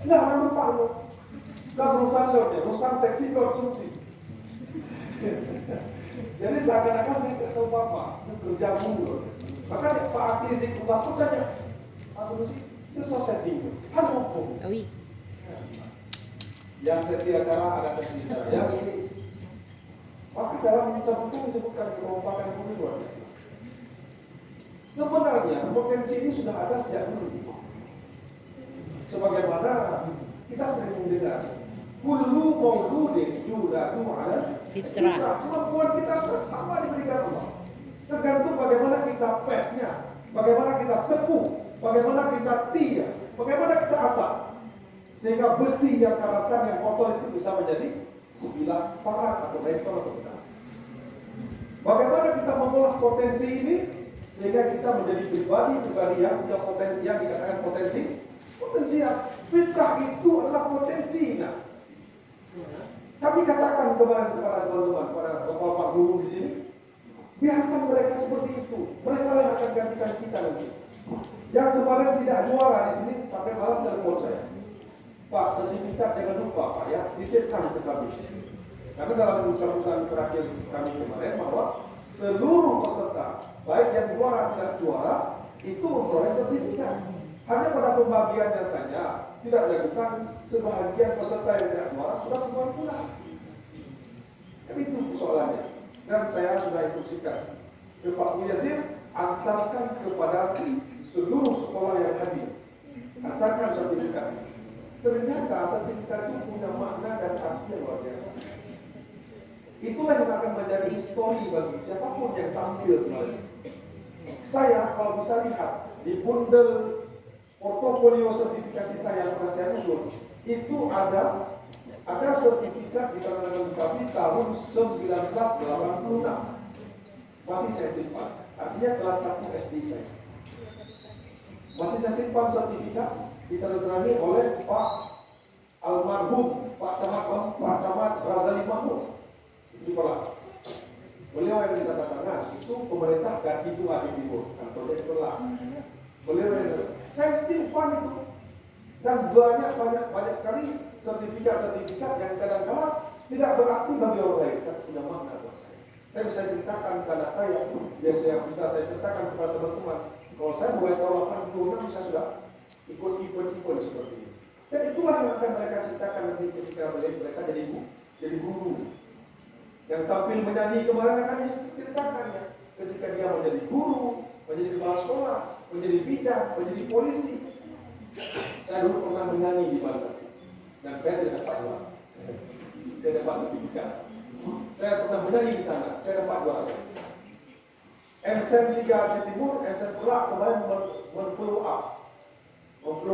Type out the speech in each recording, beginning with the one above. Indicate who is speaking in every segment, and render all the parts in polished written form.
Speaker 1: Nggak ada lupa loh. Nggak urusan lo, ya urusan seksi konsumsi. Jadi seakan-akan saya tidak tahu apa-apa, kerja mulu. Makanya Pak Akli Zikrullah pun tanya, Pak Sunusi, itu sosial tinggi, kan hukum. Yang seksi acara ada seksi acara, yang ini. Maka dalam kitab hukum disebutkan kelompakan hukum luar biasa. Sebenarnya potensi ini sudah ada sejak dulu. Sebagaimana kita sering mendengar, kullu mauludin yuladu ala fitrah. Kemampuan kita sudah sama diberikan Allah. Tergantung bagaimana kita petnya, bagaimana kita sepuh, bagaimana kita tia, bagaimana kita asal. Sehingga besi yang karatan yang kotor itu bisa menjadi sebilah parang atau rektor atau benar. Bagaimana kita mengolah potensi ini sehingga kita menjadi pribadi yang punya potensi yang dikatakan potensial. Fitrah itu adalah potensi. Nah, kami katakan kemarin kepada teman-teman, pada bapak guru di sini, biarkan mereka seperti itu. Mereka yang akan gantikan kita nanti. Yang kemarin tidak juara di sini sampai malam telepon saya. Pak, sertifikat jangan lupa Pak ya, titipkan ke kami. Karena dalam sambutan terakhir kami kemarin bahwa seluruh peserta, baik yang juara tidak juara, itu memperoleh sertifikat. Hanya pada pembagiannya saja tidak dilakukan sebahagian peserta yang tidak juara sudah pulang. Jadi itu persoalannya. Dan saya sudah instruksikan ke Pak Muyazir, antarkan kepada seluruh sekolah yang hadir. Antarkan sertifikat. Ternyata sertifikat itu punya makna dan arti yang luar biasa. Itulah yang akan menjadi histori bagi siapapun yang tampil kemarin. Saya kalau bisa lihat di bundel portofolio sertifikasi saya yang pernah saya usul, itu ada sertifikat di tangan kami tahun 1986. Masih saya simpan. Artinya kelas 1 SD saya. Masih saya simpan sertifikat ditandatangani oleh Pak almarhum Pak Camat Razali Mahmud. Itu Pak. Beliau yang ditandatangani itu pemerintah ganti dua di timur, kantornya itulah. Beliau yang saya simpan itu dan banyak sekali sertifikat yang kadang-kadang tidak berarti bagi orang lain, tapi punya makna buat saya. Saya bisa ceritakan ke anak saya, bisa saya ceritakan kepada teman-teman. Kalau saya mulai tahun 86 saya sudah ikut event seperti ini. Dan itulah yang akan mereka ceritakan nanti ketika mereka jadi guru. Yang tampil menyanyi kemarin akan diceritakannya ketika dia menjadi guru, menjadi kepala sekolah, menjadi bidan, menjadi polisi. Saya dulu pernah menyanyi di Bansa dan saya tidak dapat juara. Saya dapat sertifikat. Saya pernah menyanyi di sana, saya dapat juara. MSN 3 Aceh Timur, MSN Perak kemarin men-follow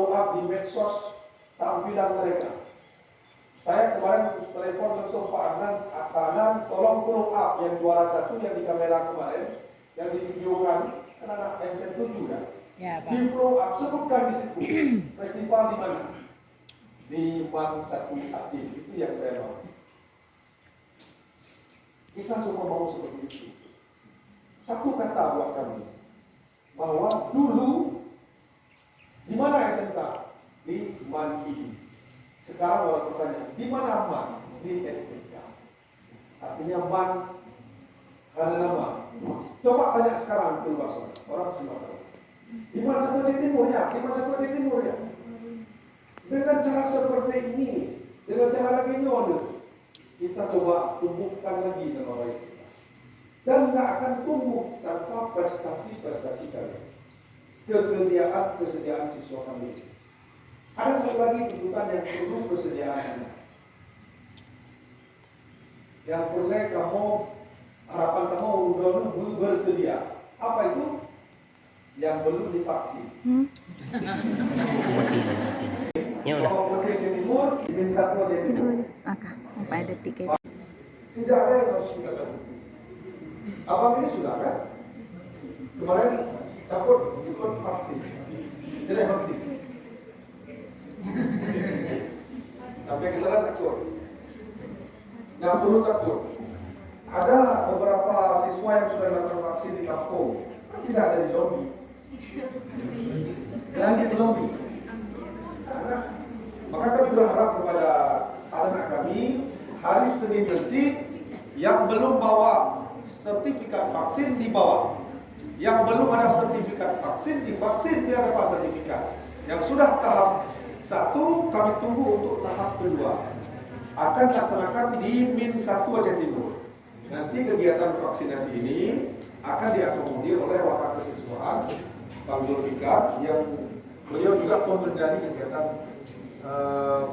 Speaker 1: up di medsos tampilan mereka. Saya kemarin telepon langsung Pak Adnan, tolong follow up yang juara 1 yang di kamera kemarin, yang di videokan, kan anak MSN 7 kan? Ya, Pak. Di follow up, sebutkan di situ. Festival di mana? Di Man Satu Aktif, itu yang saya mau. Kita semua mau seperti itu. Satu kata buat kami, bahwa dulu di mana SMK? Di Man ini. Sekarang orang bertanya, di mana Man? Di SMK. Artinya Man karena nama. Coba tanya sekarang ke luar sana, orang semua tahu. Di mana satu di timurnya? Di mana satu di timurnya? Dengan cara seperti ini, dengan cara lagi nyodok, kita coba tumbuhkan lagi nama baik kita. Dan nggak akan tumbuh tanpa prestasi-prestasi kalian. Kesediaan siswa kami. Ada satu lagi tuntutan yang perlu kesediaan. Yang perlu kamu, harapan kamu udah bersedia. Apa itu? Yang belum divaksin.
Speaker 2: Ya udah.
Speaker 1: Kalau pergi ke timur, dimin satu aja timur.
Speaker 3: Maka, apa ada tiket?
Speaker 1: Tidak ada yang harus kita tahu. Abang ini sudah kan? Kemarin takut ikut vaksin. Tidak vaksin. Sampai ke sana takut. Nggak perlu takut. Ada beberapa siswa yang sudah melakukan vaksin di kampung. Tidak ada di zombie. Dan di zombie. Karena Maka kami berharap kepada anak kami hari Senin nanti yang belum bawa sertifikat vaksin dibawa. Yang belum ada sertifikat vaksin divaksin biar dapat sertifikat. Yang sudah tahap 1 kami tunggu untuk tahap kedua. Akan dilaksanakan di Min 1 Aceh Timur. Nanti kegiatan vaksinasi ini akan diakomodir oleh Wakil Kesiswaan Bang Zulfikar yang beliau juga mengendali kegiatan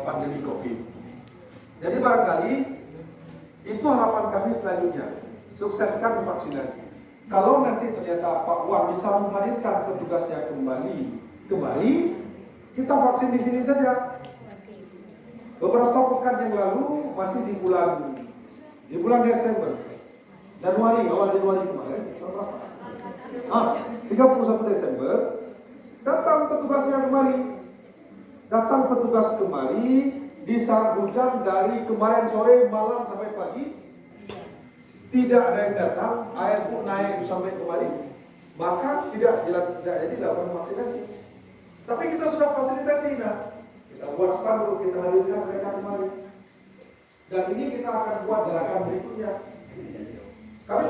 Speaker 1: pandemi COVID. Jadi barangkali itu harapan kami selanjutnya, sukseskan vaksinasi. Kalau nanti ternyata Pak Wan bisa menghadirkan petugasnya kembali, kita vaksin di sini saja. Beberapa pekan yang lalu masih di bulan Desember, awal Januari kemarin, 31 Desember, datang petugas kembali di saat hujan dari kemarin sore malam sampai pagi. Tidak ada yang datang, air pun naik sampai kembali, maka tidak jadi dilakukan vaksinasi. Tapi kita sudah fasilitasi, kita buat spanduk, kita hadirkan mereka kembali. Dan ini kita akan buat gerakan berikutnya. Kami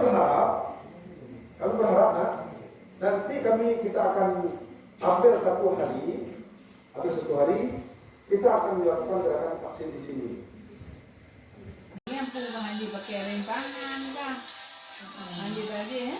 Speaker 1: berharap, nanti kita akan hampir satu hari, kita akan melakukan gerakan vaksin di sini.
Speaker 4: Ini yang pun Haji pakai rintangan dah. Haji tadi